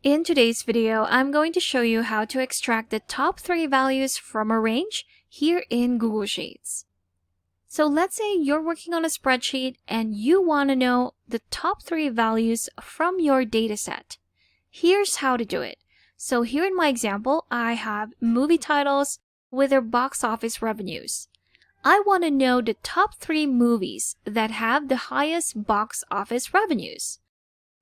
In today's video, I'm going to show you how to extract the top 3 values from a range here in Google Sheets. So let's say you're working on a spreadsheet and you want to know the top 3 values from your dataset. Here's how to do it. So here in my example, I have movie titles with their box office revenues. I want to know the top 3 movies that have the highest box office revenues.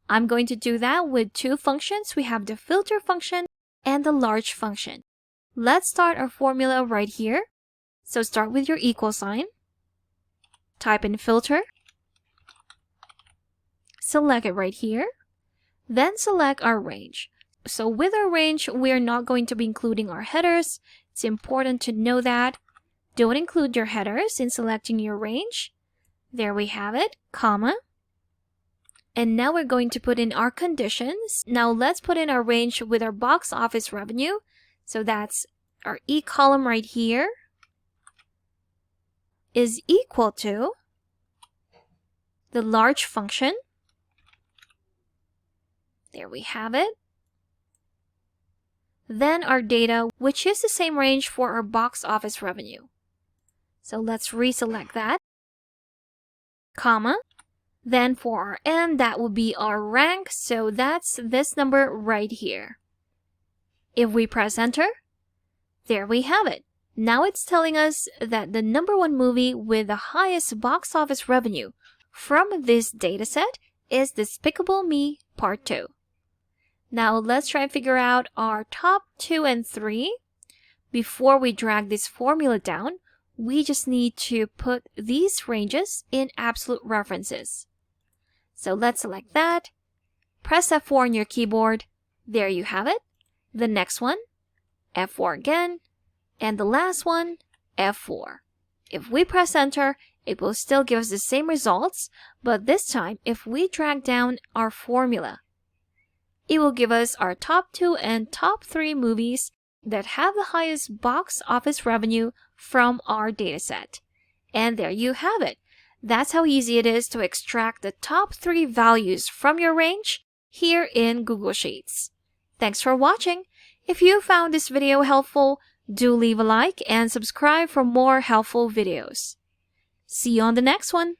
I'm going to do that with 2 functions. We have the filter function and the large function. Let's start our formula right here. So start with your equal sign. Type in filter. Select it right here. Then select our range. So with our range, we're not going to be including our headers. It's important to know that. Don't include your headers in selecting your range. There we have it, comma. And now we're going to put in our conditions. Now let's put in our range with our box office revenue. So that's our E column right here is equal to the large function. There we have it. Then our data, which is the same range for our box office revenue. So let's reselect that, comma. Then for our N, that will be our rank. So that's this number right here. If we press enter, there we have it. Now it's telling us that the number 1 movie with the highest box office revenue from this dataset is Despicable Me Part 2. Now let's try and figure out our top 2 and 3. Before we drag this formula down, we just need to put these ranges in absolute references. So let's select that. Press F4 on your keyboard. There you have it. The next one, F4 again. And the last one, F4. If we press enter, it will still give us the same results, but this time, if we drag down our formula, it will give us our top 2 and top 3 movies that have the highest box office revenue from our dataset. And there you have it. That's how easy it is to extract the top 3 values from your range here in Google Sheets. Thanks for watching. If you found this video helpful, do leave a like and subscribe for more helpful videos. See you on the next one.